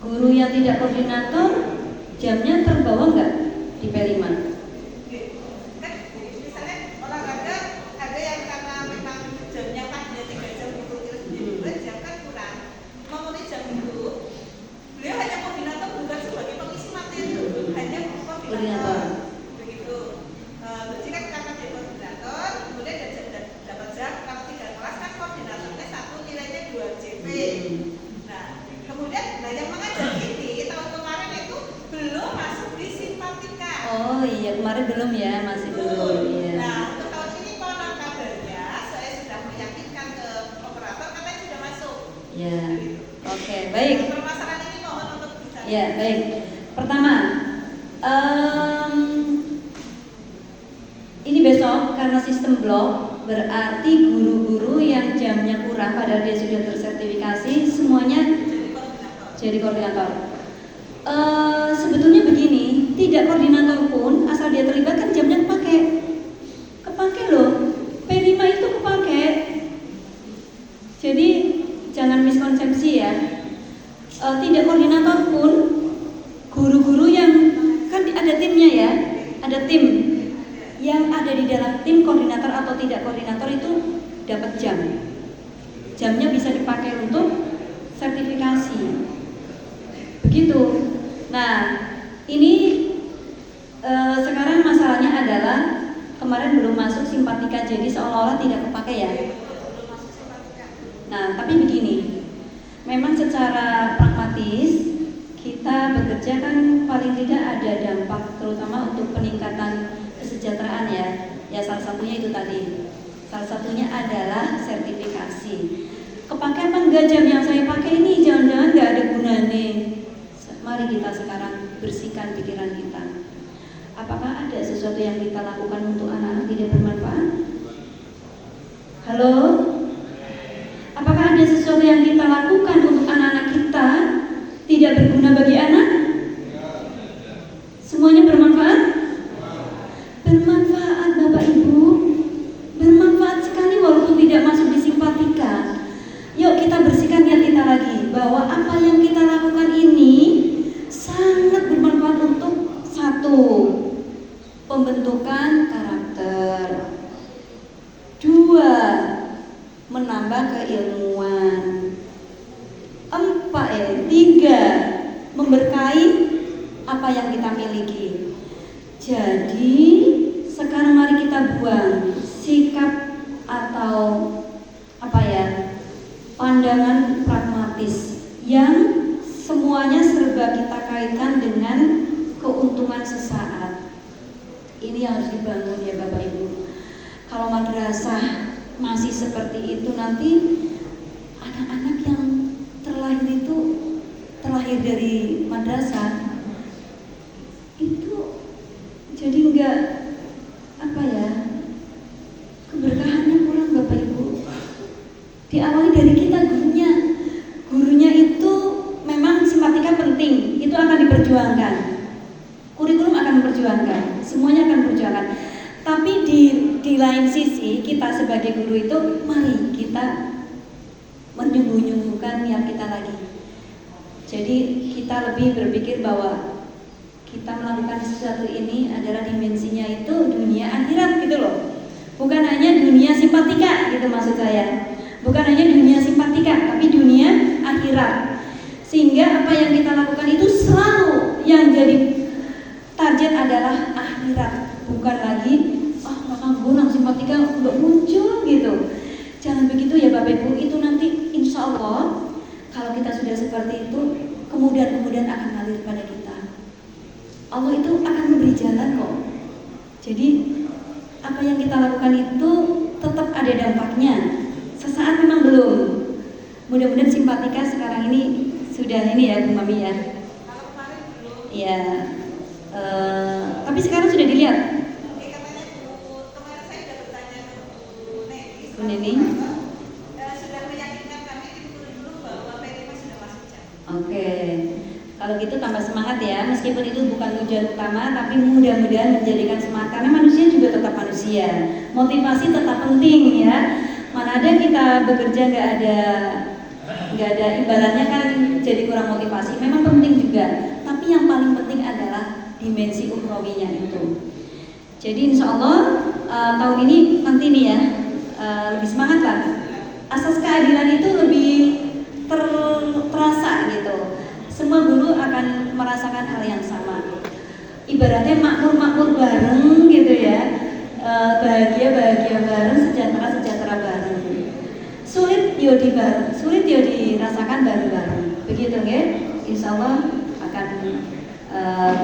Guru yang tidak koordinator jamnya terbawa nggak di P5? Misalnya olahraga ada yang karena memang jamnya paginya 3 jam jadi 2 jam kan kurang memenuhi jam itu. Beliau hanya koordinator, bukan sebagai pengisi materi, hanya koordinator. Begitu. Berarti kan karena dia koordinator, kemudian dia dapat jam. Kalau 3 kelas kan koordinatornya 1 nilainya 2 JP. Nah, kemudian yang mengajar ini tahun kemarin itu belum masuk di simpatika. Oh iya, kemarin belum ya, masih belum. Iya. Nah, untuk tahun ini konon kabarnya saya sudah meyakinkan ke operator katanya sudah masuk. Ya. Oke, baik. Permasalahan ini mohon untuk bisa. Ya, baik. Pertama, ini besok karena sistem blok, berarti guru-guru yang jamnya kurang padahal dia sudah tersertifikasi semuanya jadi koordinator. Sebetulnya begini, tidak koordinator pun asal dia terlibat kan jamnya kepake loh. P5 itu kepake. Jadi jangan miskonsepsi ya. Tidak koordinator pun guru-guru yang kan ada timnya ya, ada tim yang ada di dalam tim koordinator atau tidak koordinator itu dapat jam. Jamnya bisa dipakai untuk sertifikasi. Begitu. Nah, ini sekarang masalahnya adalah kemarin belum masuk simpatika jadi seolah-olah tidak kepake ya. Nah, tapi begini. Memang secara pragmatis kita bekerja kan paling tidak ada dampak terutama untuk peningkatan kesejahteraan ya. Ya salah satunya itu tadi. Salah satunya adalah sertifikasi. Kepake apa enggak jam yang saya pakai ini? Jangan-jangan enggak ada gunanya. Mari kita sekarang bersihkan pikiran kita. Apakah ada sesuatu yang kita lakukan untuk anak-anak tidak bermanfaat? Halo? Apakah ada sesuatu yang kita lakukan untuk anak-anak kita tidak berguna bagi anak? Semuanya bermanfaat? Bermanfaat Bapak Ibu. Bermanfaat sekali walaupun tidak masuk di simpatika. Yuk kita bersihkan niat kita lagi bahwa apa yang kita lakukan ini sangat bermanfaat untuk 1. Pembentukan karakter. 2. Menambah keilmuan. 3. Memberkahi apa yang kita miliki. Jadi sekarang mari kita buang sikap atau pandangan pragmatis yang semuanya serba kita kaitkan dengan keuntungan sesaat. Ini yang harus dibangun ya Bapak Ibu. Kalau madrasah masih seperti itu nanti anak-anak yang terlahir dari madrasah itu jadi enggak keberkahannya kurang Bapak Ibu. Diawali dari kita gurunya itu memang simpatika penting, itu akan diperjuangkan, kurikulum akan memperjuangkan, semuanya akan memperjuangkan. Tapi di lain sisi kita sebagai guru itu mari kita menyungguh-nyungguhkan niat kita lagi. Jadi kita lebih berpikir bahwa kita melakukan sesuatu ini adalah dimensinya itu dunia akhirat gitu loh. Bukan hanya dunia simpatika gitu maksud saya. Bukan hanya dunia simpatika tapi dunia akhirat. Sehingga apa yang kita lakukan itu selalu yang jadi target adalah akhirat, bukan lagi gunang simpatika udah muncul gitu. Jangan begitu ya Bapak Ibu. Itu nanti insya Allah kalau kita sudah seperti itu kemudian akan ngalir pada kita. Allah itu akan memberi jalan kok. Jadi apa yang kita lakukan itu tetap ada dampaknya. Sesaat memang belum. Mudah-mudahan simpatika sekarang ini sudah ini ya Bu Mami ya. Kalau kemarin belum. Iya. Tapi sekarang sudah dilihat. Ini sudah meyakinkan kami di kurikulum bahwa P5 sudah masuk jam. Oke. Kalau gitu tambah semangat ya, meskipun itu bukan tujuan utama, tapi mudah-mudahan menjadikan semangat karena manusia juga tetap manusia. Motivasi tetap penting ya. Mana ada kita bekerja nggak ada nggak ada, ibaratnya kan jadi kurang motivasi. Memang penting juga, tapi yang paling penting adalah dimensi ukhrawinya itu. Jadi insya Allah tahun ini nanti nih ya lebih semangat lah. Asas keadilan itu lebih terasa gitu. Semua guru akan merasakan hal yang sama. Ibaratnya makmur bareng gitu ya. Bahagia bareng, sejahtera bareng. Sulit yo dirasakan bareng-bareng. Begitu nggih? Insya Allah akan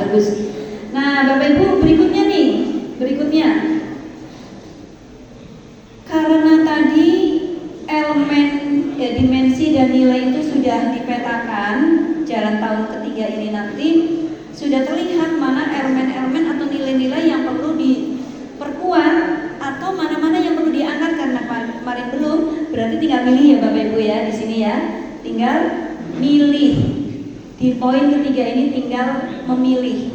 bagus. Nah, Bapak Ibu, berikutnya karena tadi elemen dimensi dan nilai itu sudah dipetakan, jalan tahun ketiga ini nanti sudah terlihat mana elemen-elemen atau nilai-nilai yang perlu diperkuat atau mana-mana yang perlu diangkat karena kemarin belum. Berarti tinggal milih ya Bapak Ibu ya di sini ya. Tinggal milih. Di poin ketiga ini tinggal memilih.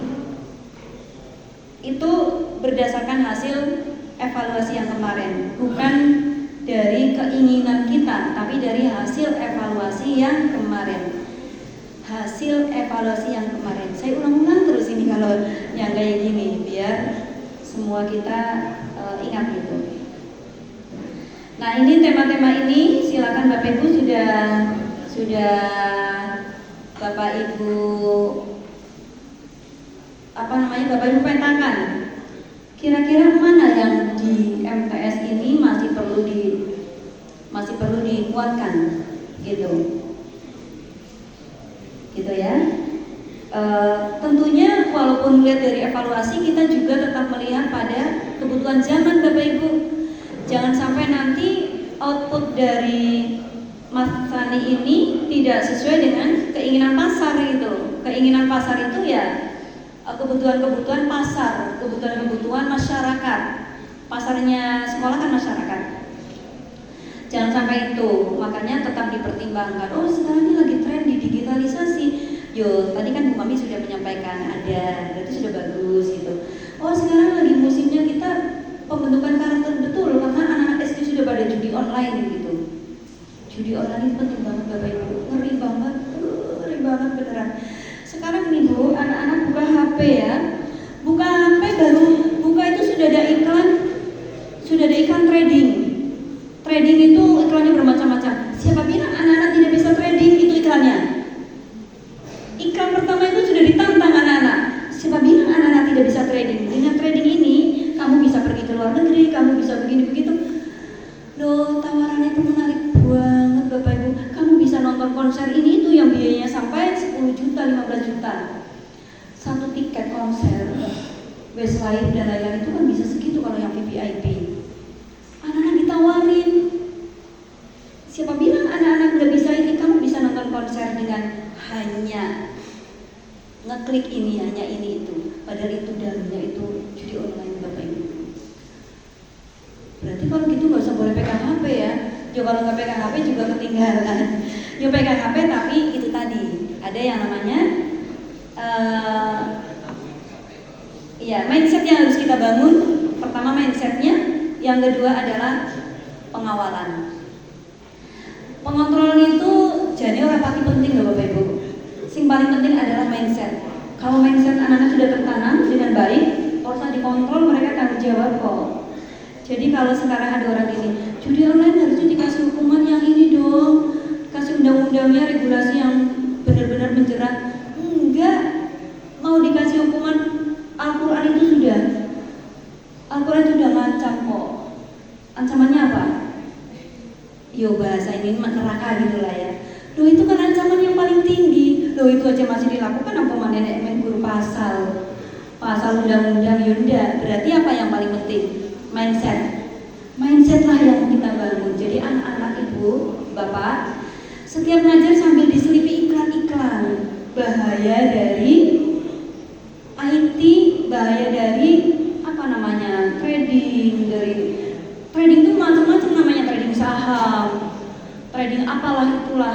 Itu berdasarkan hasil evaluasi yang kemarin, bukan dari keinginan kita, tapi dari hasil evaluasi yang kemarin. Hasil evaluasi yang kemarin. Saya ulang-ulang terus ini kalau yang kayak gini biar semua kita ingat gitu. Nah, ini tema-tema ini silakan Bapak Ibu sudah Bapak Ibu Bapak Ibu petakan. Kira-kira mana yang di MTS ini masih perlu dikuatkan gitu. Gitu ya. Tentunya walaupun melihat dari evaluasi kita juga tetap melihat pada kebutuhan zaman Bapak Ibu. Jangan sampai nanti output dari Mas Sani ini tidak sesuai dengan keinginan pasar gitu. Keinginan pasar itu ya kebutuhan pasar, kebutuhan masyarakat. Pasarnya sekolah kan masyarakat. Jangan sampai itu, makanya tetap dipertimbangkan. Oh, sekarang ini lagi tren di digitalisasi. Yo, tadi kan Bu Mami sudah menyampaikan ada, berarti sudah bagus gitu. Oh, sekarang lagi musimnya kita pembentukan karakter betul karena anak-anak SD sudah pada judi online gitu. Judi online itu penting banget Bapak Ibu, ngeri banget beneran. Sekarang nih Bu, anak-anak buka HP ya, buka HP baru buka itu sudah ada iklan trading. Trading itu iklannya bermacam-macam. Siapa bilang anak-anak tidak bisa trading? Itu iklannya. Iklan pertama itu sudah ditantang anak-anak. Siapa bilang anak-anak tidak bisa trading? Dengan trading ini kamu bisa pergi ke luar negeri, kamu bisa begini begitu. Loh, tawarannya itu menarik banget Bapak Ibu. Kamu bisa nonton konser ini tuh yang biayanya sampai 10 juta, 15 juta. Satu tiket konser Westlife dan lain-lain itu kan bisa segitu kalau yang VIP. Anak-anak ditawarin. Siapa bilang anak-anak nggak bisa ini? Kamu bisa nonton konser dengan hanya ngeklik ini, hanya ini itu. Padahal itu dalamnya itu judi online Bapak Ibu. Berarti kalau gitu nggak usah boleh pegang HP ya. Ya kalau nggak pegang HP juga ketinggalan. Ya pegang HP tapi itu tadi ada yang namanya mindset yang harus kita bangun. Pertama mindsetnya, yang kedua adalah pengawalan. Pengontrolan itu jadi orang pasti penting loh Bapak Ibu. Yang paling penting adalah mindset. Kalau mindset anak-anak sudah tertanam dengan baik, kalau usah dikontrol mereka tanggung jawab kok. Jadi kalau sekarang ada orang ini, judi online harusnya dikasih hukuman yang ini dong, kasih undang-undangnya, regulasi yang benar-benar menjerat. Enggak, mau dikasih hukuman Al-Quran itu sudah. Al-Quran sudah ngancam kok. Ancamannya apa? Yo bahasa ini neraka gitulah ya. Loh itu kan ancaman yang paling tinggi. Loh itu aja masih dilakukan apa mana main guru pasal undang-undang yunda. Berarti apa yang paling penting? Mindset lah yang kita bangun. Jadi anak-anak ibu, bapak, setiap ngajar sambil diselipi iklan-iklan. Bahaya dari IT, bahaya dari trading itu macam-macam namanya, trading saham, trading apalah itulah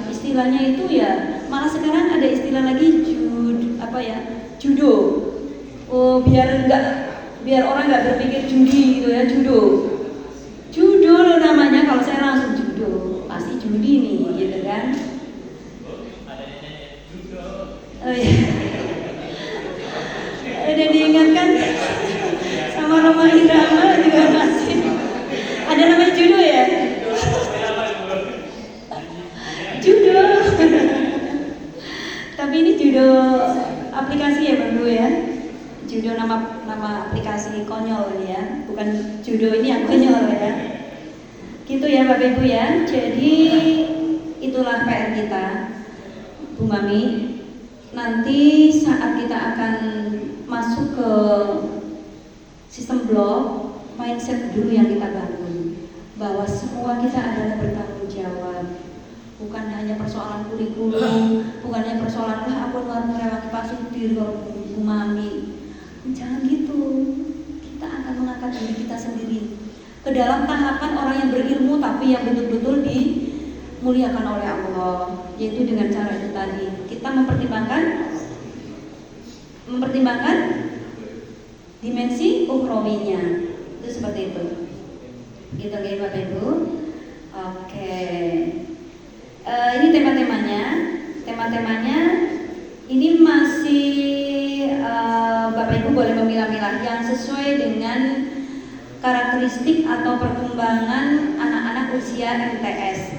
istilahnya itu ya. Malah sekarang ada istilah lagi judo. Oh biar orang nggak berpikir judi gitu ya, judo loh namanya. Kalau saya langsung judo, pasti judi nih, gitu kan? Oh iya. Udah diingatkan sama Roma Irama juga masih ada namanya judo ya? Judo. Tapi ini judo aplikasi ya Bang Bu ya? Judo nama aplikasi konyol ini ya, bukan judo ini yang konyol ya. Gitu ya Bapak Ibu ya. Jadi itulah PR kita, Bu Mami. Nanti saat kita akan masuk ke sistem blok, mindset dulu yang kita bangun, bahwa semua kita adalah bertanggung jawab. Bukan hanya persoalan kurikulum, bukan hanya persoalan aku melewati Pak Sudir kalau Bu Mami. Jangan gitu. Kita akan mengangkat diri kita sendiri ke dalam tahapan orang yang berilmu tapi yang betul-betul dimuliakan oleh Allah, yaitu dengan cara itu tadi. Kita mempertimbangkan dimensi ukhrawinya. Itu seperti itu. Gitu ya Bapak Ibu. Oke. Ini tema-temanya ini masih Bapak Ibu boleh memilah-milah yang sesuai dengan karakteristik atau perkembangan anak-anak usia MTS.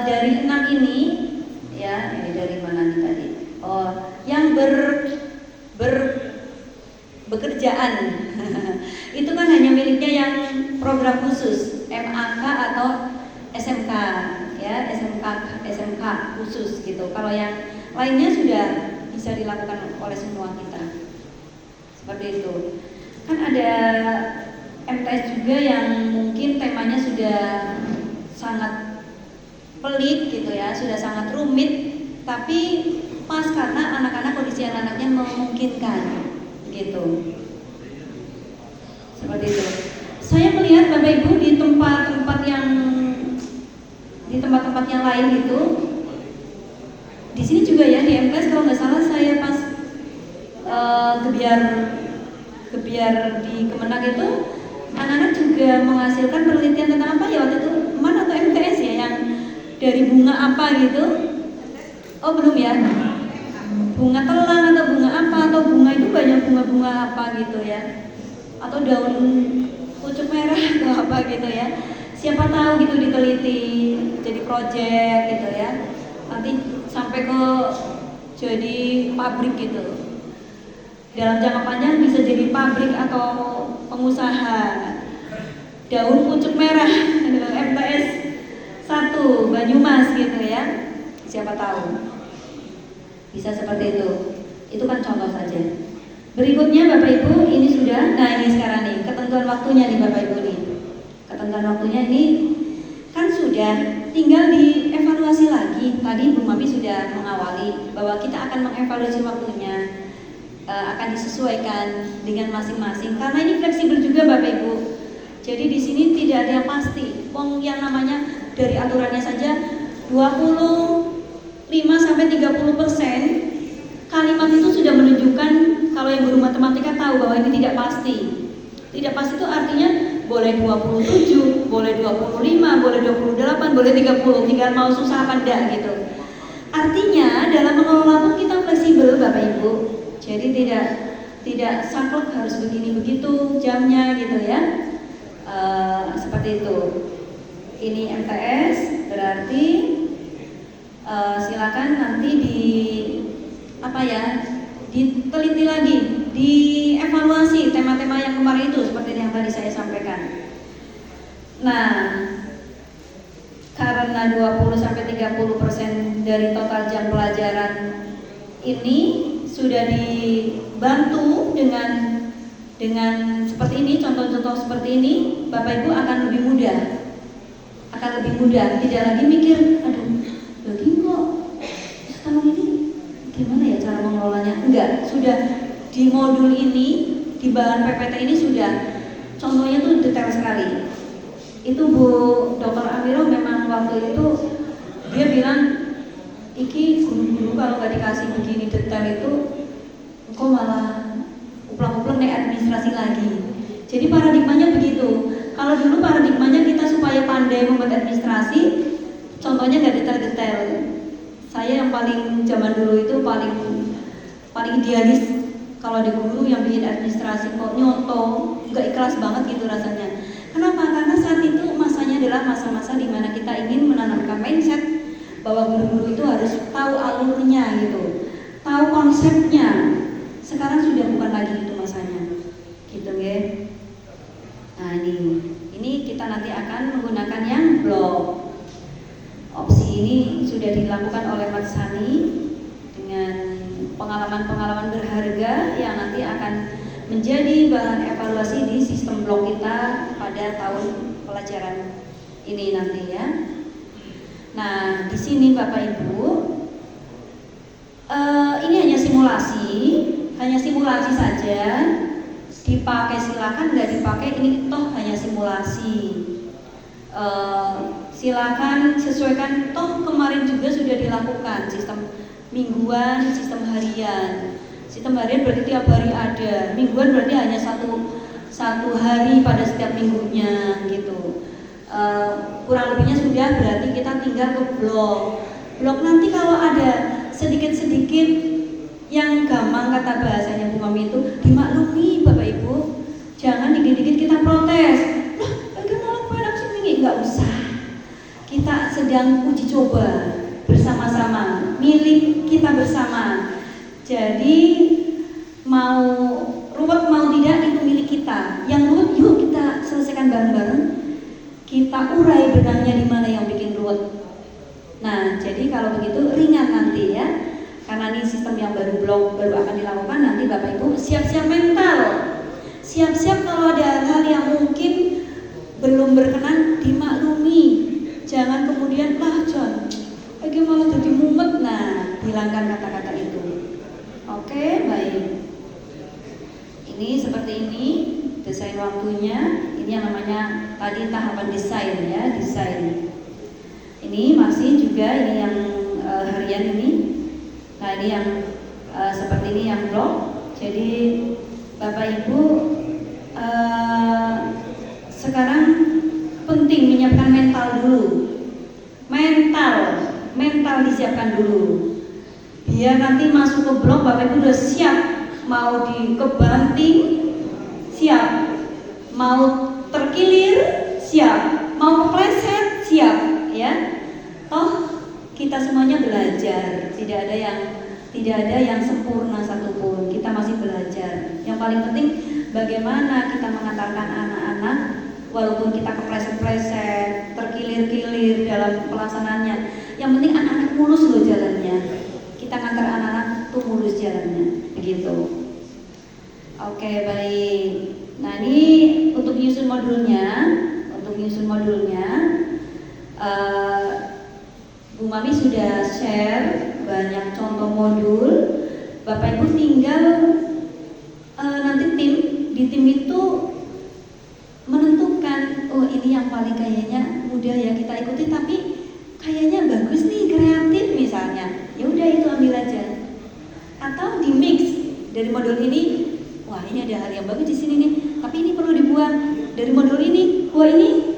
Dari 6 ini ya, ini dari mana nih tadi? Oh, yang bekerjaan itu kan hanya miliknya yang program khusus MAK atau SMK ya, SMK khusus gitu. Kalau yang lainnya sudah bisa dilakukan oleh semua kita. Seperti itu. Kan ada MTS juga yang mungkin temanya sudah sangat pelik gitu ya, sudah sangat rumit, tapi pas karena anak-anak kondisi anak-anaknya memungkinkan gitu. Seperti itu. Saya melihat Bapak Ibu di tempat-tempat yang lain gitu. Di sini juga ya di MTS kalau nggak salah saya pas kebiar di Kemenag itu anak-anak juga menghasilkan penelitian tentang apa ya waktu itu, mana atau MTS ya yang dari bunga apa gitu. Oh belum ya, bunga telang atau bunga apa, atau bunga itu banyak bunga-bunga apa gitu ya, atau daun pucuk merah atau apa gitu ya. Siapa tahu gitu diteliti jadi proyek gitu ya, nanti sampai ke jadi pabrik gitu. Dalam jangka panjang bisa jadi pabrik atau pengusaha daun pucuk merah MTS 1 Banyumas gitu ya. Siapa tahu bisa seperti itu. Itu kan contoh saja. Berikutnya Bapak Ibu ini sudah, nah ini sekarang nih ketentuan waktunya nih Bapak Ibu nih. Ketentuan waktunya ini kan sudah, tinggal dievaluasi lagi. Tadi Bu Mami sudah mengawali bahwa kita akan mengevaluasi waktunya. Akan disesuaikan dengan masing-masing karena ini fleksibel juga Bapak Ibu. Jadi di sini tidak ada yang pasti. Yang namanya dari aturannya saja 25 sampai 30% kalimat itu sudah menunjukkan kalau yang guru matematika tahu bahwa ini tidak pasti. Tidak pasti itu artinya boleh 27, boleh 25, boleh 28, boleh 30, tinggal mau susah apa enggak gitu. Artinya dalam mengelola pun kita fleksibel Bapak Ibu. Jadi tidak saklek harus begini begitu jamnya gitu ya. Seperti itu. Ini MTS berarti silakan nanti diteliti lagi, dievaluasi tema-tema yang kemarin itu seperti yang tadi saya sampaikan. Nah, karena 20-30% dari total jam pelajaran ini sudah dibantu dengan seperti ini, contoh-contoh seperti ini, Bapak Ibu akan lebih mudah, tidak lagi mikir, aduh, lagi kok setahun ini gimana ya cara mengelolanya? Enggak, sudah di modul ini, di bahan PPT ini sudah contohnya tuh detail sekali. Itu Bu Dr. Amiro memang waktu itu dia bilang, iki guru-guru kalau nggak dikasih begini detail itu kok malah uplang-uplang naik administrasi lagi. Jadi paradigmanya begitu. Kalau dulu paradigmanya kita supaya pandai membuat administrasi, contohnya nggak detail-detail. Saya yang paling zaman dulu itu paling idealis kalau di guru yang bikin administrasi kok nyontoh, nggak ikhlas banget gitu rasanya. Kenapa? Karena saat itu masanya adalah masa-masa di mana kita ingin menanamkan mindset bahwa guru-guru itu harus tahu alurnya gitu, tahu konsepnya. Sekarang sudah bukan lagi itu masanya, gitu ya. Nah ini kita nanti akan menggunakan yang blog. Opsi ini sudah dilakukan oleh Mas Sani dengan pengalaman-pengalaman berharga yang nanti akan menjadi bahan evaluasi di sistem blog kita pada tahun pelajaran ini nanti ya. Nah di sini Bapak Ibu, ini hanya simulasi saja. Dipakai silakan, nggak dipakai ini toh hanya simulasi. Silakan sesuaikan, toh kemarin juga sudah dilakukan sistem mingguan, sistem harian. Sistem harian berarti tiap hari ada, mingguan berarti hanya satu hari pada setiap minggunya gitu. Kurang lebihnya sudah, berarti kita tinggal ke blog. Blog nanti kalau ada sedikit-sedikit yang gampang, kata bahasanya Bu Mami itu dimaklumi Bapak Ibu. Jangan dikit-dikit kita protes. Loh, bagaimana pengen sini? Nggak usah. Kita sedang uji coba bersama-sama, milik kita bersama. Jadi mau ruwet mau tidak itu milik kita. Yang ruwet yuk kita selesaikan bareng-bareng. Kita urai benangnya di mana yang bikin ruwet. Nah, jadi kalau begitu ringan nanti ya. Karena ini sistem yang baru akan dilakukan, nanti Bapak Ibu siap-siap mental. Siap-siap kalau ada hal-hal yang mungkin belum berkenan dimaklumi. Jangan kemudian John, bagaimana jadi mumet. Nah, hilangkan kata-kata itu. Oke, baik. Ini seperti ini desain waktunya. Ini yang namanya tadi tahapan desain ya, desain. Ini masih juga ini yang harian ini. Nah ini yang seperti ini yang blog. Jadi Bapak Ibu sekarang penting menyiapkan mental dulu. Mental disiapkan dulu. Biar nanti masuk ke blog Bapak Ibu udah siap. Mau dikebanting siap. Mau terkilir siap. Mau kepleset siap ya. Toh kita semuanya belajar, tidak ada yang sempurna satupun. Kita masih belajar. Yang paling penting bagaimana kita mengantarkan anak-anak, walaupun kita kepleset-pleset, terkilir-kilir dalam pelaksanaannya. Yang penting anak-anak mulus loh jalannya. Kita ngantar anak-anak tuh mulus jalannya, begitu. Oke, baik. Nah ini untuk menyusun modulnya, Bu Mami sudah share banyak contoh modul. Bapak Ibu tinggal nanti di tim itu menentukan, oh ini yang paling kayaknya mudah ya kita ikuti, tapi kayaknya bagus nih, kreatif misalnya. Ya udah itu ambil aja. Atau di mix dari modul ini, wah ini ada hal yang bagus di sini nih, tapi ini perlu dibuang. Dari modul ini, wah ini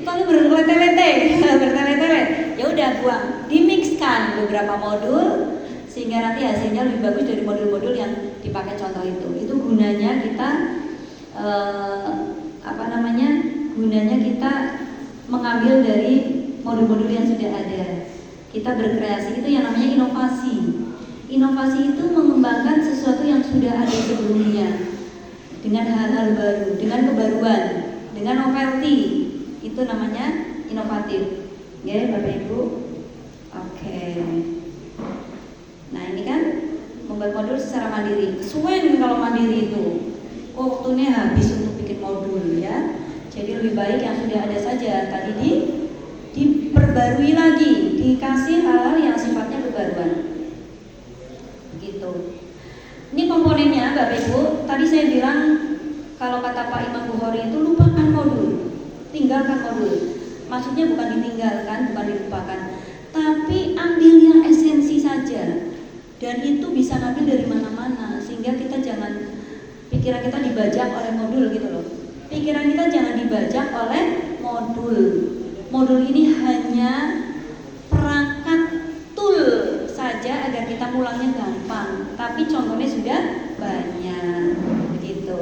kalau bertele-tele, ya udah buang, dimixkan beberapa modul sehingga nanti hasilnya lebih bagus dari modul-modul yang dipakai contoh itu. Itu gunanya kita gunanya kita mengambil dari modul-modul yang sudah ada. Kita berkreasi, itu yang namanya inovasi. Inovasi itu mengembangkan sesuatu yang sudah ada sebelumnya dengan hal-hal baru, dengan kebaruan, dengan novelty. Itu namanya inovatif. Ya, Bapak Ibu. Oke. Nah, ini kan membuat modul secara mandiri. Kesuwen kalau mandiri itu. Waktunya habis untuk bikin modul ya. Jadi lebih baik yang sudah ada saja. Tadi diperbarui lagi, dikasih hal-hal yang sifatnya kebaruan. Begitu. Ini komponennya Bapak Ibu. Tadi saya bilang kalau kata Pak Imam Bukhari itu lupakan modul, tinggalkan modul. Maksudnya bukan ditinggalkan, bukan dilupakan, tapi ambil yang esensi saja. Dan itu bisa ngambil dari mana-mana, sehingga kita jangan pikiran kita dibajak oleh modul gitu loh. Pikiran kita jangan dibajak oleh modul. Modul ini hanya ngulangnya gampang, tapi contohnya sudah banyak, begitu.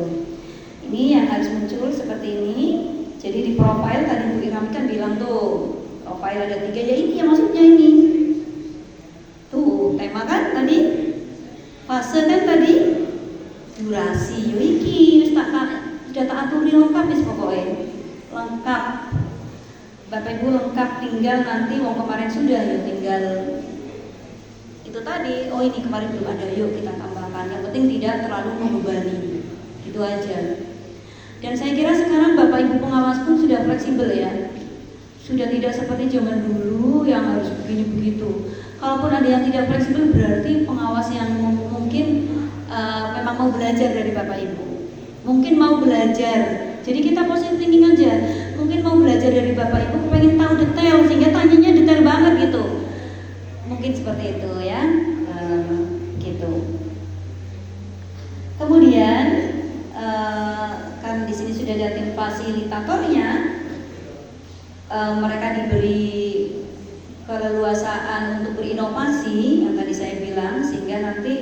Ini yang harus muncul seperti ini. Jadi di profile tadi Bu Iram kan bilang tuh, profile ada 3, ya ini yang maksudnya ini. Tuh, tema kan tadi, fase kan tadi, durasi, yo iki wis sudah tak aturi lengkap wis pokoknya. Lengkap. Bapak Ibu lengkap, tinggal nanti wong kemarin sudah ya tinggal itu tadi, oh ini kemarin belum ada, yuk kita tambahkan. Yang penting tidak terlalu membebani. Itu aja. Dan saya kira sekarang Bapak Ibu pengawas pun sudah fleksibel ya. Sudah tidak seperti zaman dulu yang harus begini begitu. Kalaupun ada yang tidak fleksibel berarti pengawas yang mungkin memang mau belajar dari Bapak Ibu. Mungkin mau belajar. Jadi kita positive thinking aja. Mungkin mau belajar dari Bapak Ibu, pengen tahu detail sehingga tanyanya detail banget gitu. Mungkin seperti itu ya. Gitu. Kemudian kan di sini sudah ada tim fasilitatornya. Mereka diberi keleluasaan untuk berinovasi yang tadi saya bilang, sehingga nanti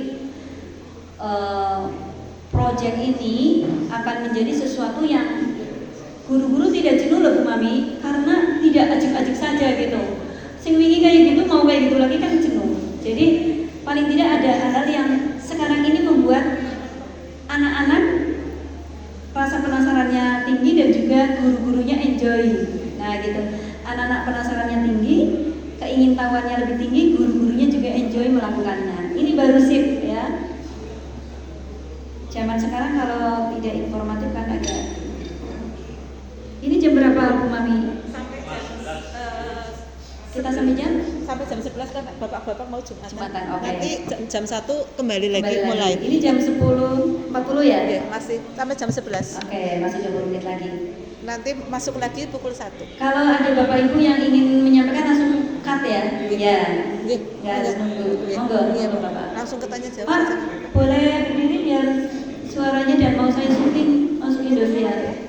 proyek ini akan menjadi sesuatu yang guru-guru tidak jenuh loh Bu Mami, karena tidak ajik-ajik saja gitu. Sing wingi kayak gitu mau kayak gitu lagi kan jenuh. Jadi paling tidak ada hal-hal yang sekarang ini membuat anak-anak rasa penasarannya tinggi dan juga guru-gurunya enjoy. Nah gitu, anak-anak penasarannya tinggi, keingintahuannya lebih tinggi, guru-gurunya juga enjoy melakukannya. Ini baru sip ya. Zaman sekarang kalau tidak informatif kan agak. Ini jam berapa Bu Mami? Sampai jam Kita sampai jam? sampai jam 11 kan bapak-bapak mau Jumatan. Oke. Nanti jam 1 kembali lagi mulai. Ini jam 10.40 ya? Oke, masih sampai jam 11. Oke, masih 20 menit lagi. Nanti masuk lagi pukul 1. Kalau ada Bapak Ibu yang ingin menyampaikan langsung cut ya? Iya. Nggih. Nggak harus nunggu. Nggih. Monggo, Iya, monggo Bapak. langsung ketanya jawab. Pak, boleh berdiri biar suaranya dan mau saya syuting masuk Indosiar.